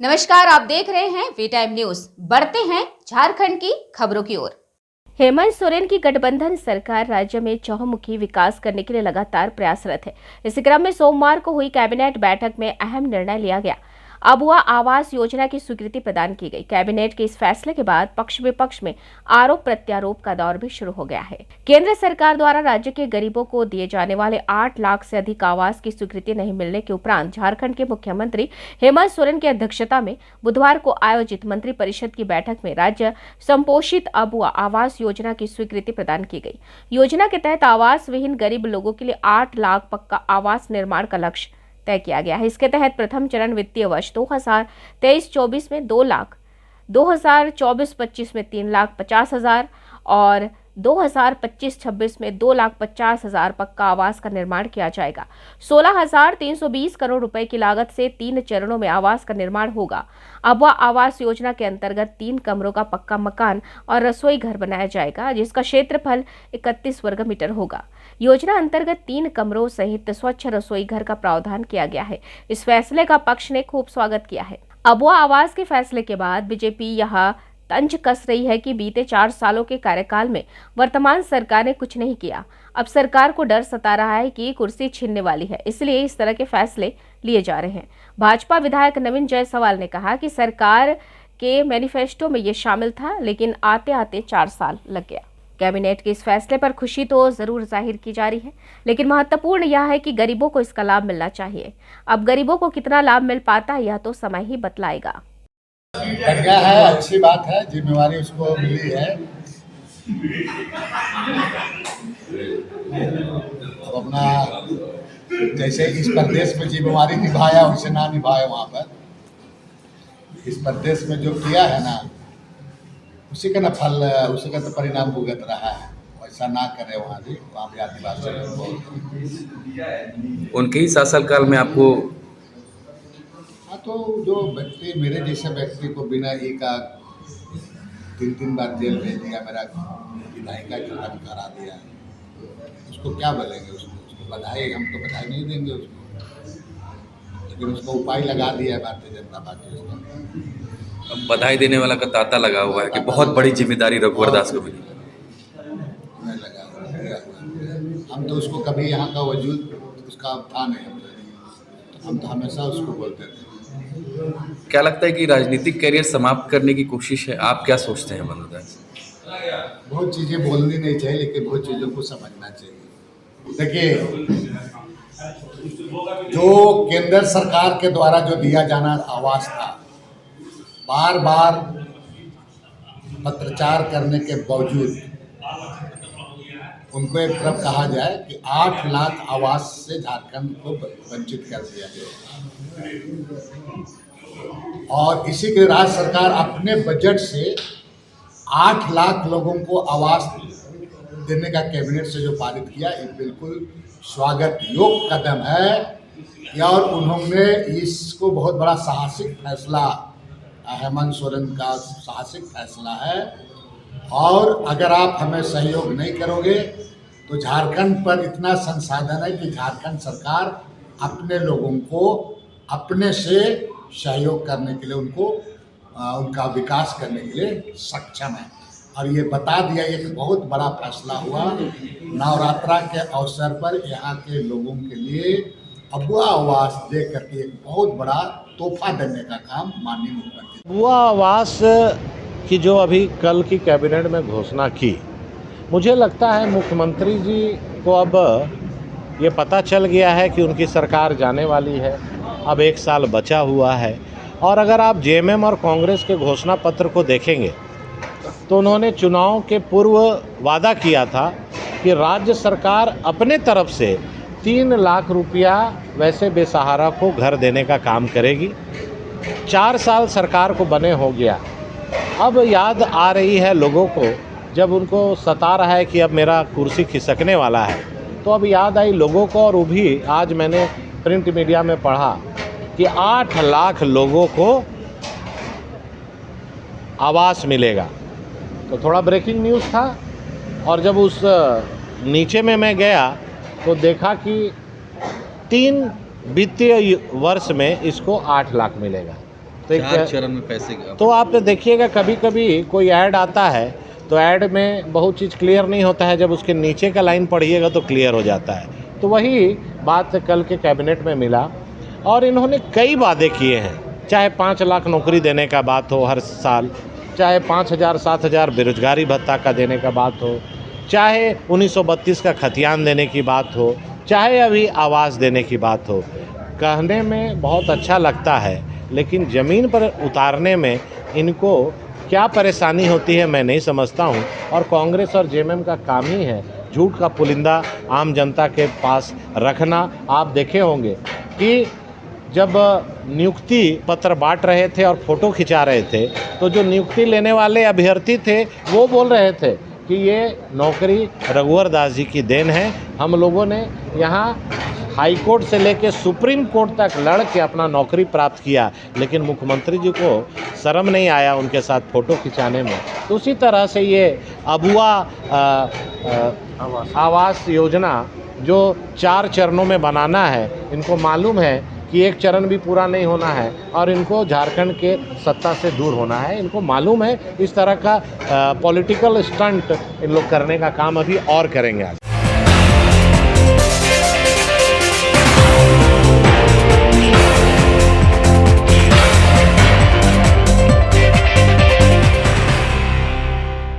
नमस्कार, आप देख रहे हैं वी टाइम न्यूज। बढ़ते हैं झारखंड की खबरों की ओर। हेमंत सोरेन की गठबंधन सरकार राज्य में चहुमुखी विकास करने के लिए लगातार प्रयासरत है। इसी क्रम में सोमवार को हुई कैबिनेट बैठक में अहम निर्णय लिया गया। अबुआ आवास योजना की स्वीकृति प्रदान की गई। कैबिनेट के इस फैसले के बाद पक्ष विपक्ष में आरोप प्रत्यारोप का दौर भी शुरू हो गया है। केंद्र सरकार द्वारा राज्य के गरीबों को दिए जाने वाले 8 लाख से अधिक आवास की स्वीकृति नहीं मिलने के उपरांत झारखंड के मुख्यमंत्री हेमंत सोरेन की अध्यक्षता में बुधवार को आयोजित मंत्रिपरिषद की बैठक में राज्य संपोषित अबुआ आवास योजना की स्वीकृति प्रदान की गई। योजना के तहत आवास विहीन गरीब लोगों के लिए 8 लाख पक्का आवास निर्माण का लक्ष्य तय किया गया है। इसके तहत प्रथम चरण वित्तीय वर्ष 2023-24 में 2 लाख, 2024-25 में 3,50,000 और 2025-26 में 2,50,000 पक्का आवास का निर्माण किया जाएगा। 16,320 करोड़ रुपए की लागत से 3 चरणों में आवास का निर्माण होगा। अबुआ आवास योजना के अंतर्गत 3 कमरों का पक्का मकान और रसोई घर बनाया जाएगा, जिसका क्षेत्रफल 31 वर्ग मीटर होगा। योजना अंतर्गत 3 कमरों सहित स्वच्छ रसोई घर का प्रावधान किया गया है। इस फैसले का पक्ष ने खूब स्वागत किया है। अबुआ आवास के फैसले के बाद बीजेपी यह तंज कस रही है कि बीते 4 सालों के कार्यकाल में वर्तमान सरकार ने कुछ नहीं किया। अब सरकार को डर सता रहा है कि कुर्सी छीनने वाली है, इसलिए इस तरह के फैसले लिए जा रहे हैं। भाजपा विधायक नवीन जायसवाल ने कहा कि सरकार के मैनिफेस्टो में ये शामिल था, लेकिन आते आते 4 साल लग गया। कैबिनेट के इस फैसले पर खुशी तो जरूर जाहिर की जा रही है, लेकिन महत्वपूर्ण यह है कि गरीबों को इसका लाभ मिलना चाहिए। अब गरीबों को कितना लाभ मिल पाता है, यह तो समय ही बतलाएगा। बढ़िया है, अच्छी बात है, जिम्मेवारी उसको मिली है। अब अपना जैसे इस प्रदेश में जिम्मेवारी निभाया वैसे ना निभाए वहाँ पर। इस प्रदेश में जो किया है ना, उसी का ना फल, उसी का तो परिणाम भुगत रहा है। वैसा ना करे वहाँ भी आदिवासी लोग। उनके ही शासनकाल में आपको हाँ, तो जो व्यक्ति मेरे जैसे व्यक्ति को बिना ई का 3 बार जेल भेज दिया, मेरा विधायिका खत्म करा दिया, उसको क्या बोलेंगे? उसको बधाई, हम तो बधाई नहीं देंगे उसको, लेकिन उसको उपाय लगा दिया है भारतीय जनता पार्टी। उसको बधाई देने वाला का तांता लगा हुआ है कि बहुत बड़ी जिम्मेदारी रघुवर दास को मिली। नहीं लगा, हम तो उसको कभी यहाँ का वजूद उसका था नहीं, हम तो हमेशा उसको बोलते थे। क्या लगता है कि राजनीतिक करियर समाप्त करने की कोशिश है? आप क्या सोचते हैं मनोदय? बहुत चीज़ें बोलनी नहीं चाहिए, लेकिन बहुत चीज़ों को समझना चाहिए। देखिए, जो केंद्र सरकार के द्वारा जो दिया जाना आवास था, बार बार पत्रचार करने के बावजूद उनको एक तरफ कहा जाए कि 8 लाख आवास से झारखंड को वंचित कर दिया गया, और इसी के राज्य सरकार अपने बजट से 8 लाख लोगों को आवास देने का कैबिनेट से जो पारित किया, ये बिल्कुल स्वागत योग्य कदम है। और उन्होंने इसको बहुत बड़ा साहसिक फैसला, हेमंत सोरेन का साहसिक फैसला है। और अगर आप हमें सहयोग नहीं करोगे तो झारखंड पर इतना संसाधन है कि झारखंड सरकार अपने लोगों को अपने से सहयोग करने के लिए, उनको उनका विकास करने के लिए सक्षम है। और ये बता दिया, एक बहुत बड़ा फैसला हुआ नवरात्रा के अवसर पर यहाँ के लोगों के लिए अबुआ आवास दे करके एक बहुत बड़ा तोहफा देने का काम माननीय मुख्यमंत्री। अबुआ आवास की जो अभी कल की कैबिनेट में घोषणा की, मुझे लगता है मुख्यमंत्री जी को अब ये पता चल गया है कि उनकी सरकार जाने वाली है। अब 1 साल बचा हुआ है, और अगर आप जेएमएम और कांग्रेस के घोषणा पत्र को देखेंगे तो उन्होंने चुनाव के पूर्व वादा किया था कि राज्य सरकार अपने तरफ से 3 लाख रुपया वैसे बेसहारा को घर देने का काम करेगी। 4 साल सरकार को बने हो गया, अब याद आ रही है लोगों को, जब उनको सता रहा है कि अब मेरा कुर्सी खिसकने वाला है, तो अब याद आई लोगों को। और वो भी आज मैंने प्रिंट मीडिया में पढ़ा कि 8 लाख लोगों को आवास मिलेगा। तो थोड़ा ब्रेकिंग न्यूज़ था, और जब उस नीचे में मैं गया तो देखा कि 3 वित्तीय वर्ष में इसको 8 लाख मिलेगा। तो 4 चरण में पैसे तो आप देखिएगा कभी कभी कोई ऐड आता है तो ऐड में बहुत चीज़ क्लियर नहीं होता है, जब उसके नीचे का लाइन पढ़िएगा तो क्लियर हो जाता है। तो वही बात कल के कैबिनेट में मिला और इन्होंने कई वादे किए हैं, चाहे 5 लाख नौकरी देने का बात हो हर साल, चाहे 5,000-7,000 बेरोजगारी भत्ता का देने का बात हो, चाहे 1932 का खतियान देने की बात हो, चाहे अभी आवास देने की बात हो। कहने में बहुत अच्छा लगता है लेकिन ज़मीन पर उतारने में इनको क्या परेशानी होती है मैं नहीं समझता हूँ। और कांग्रेस और जेएमएम का काम ही है झूठ का पुलिंदा आम जनता के पास रखना। आप देखे होंगे कि जब नियुक्ति पत्र बांट रहे थे और फोटो खिंचा रहे थे तो जो नियुक्ति लेने वाले अभ्यर्थी थे वो बोल रहे थे कि ये नौकरी रघुवर दास जी की देन है। हम लोगों ने यहाँ हाई कोर्ट से लेकर सुप्रीम कोर्ट तक लड़ के अपना नौकरी प्राप्त किया, लेकिन मुख्यमंत्री जी को शर्म नहीं आया उनके साथ फ़ोटो खिंचाने में। तो उसी तरह से ये अबुआ आवास योजना जो 4 चरणों में बनाना है, इनको मालूम है कि एक चरण भी पूरा नहीं होना है और इनको झारखंड के सत्ता से दूर होना है। इनको मालूम है इस तरह का पॉलिटिकल स्टंट इन लोग करने का काम अभी और करेंगे आगे।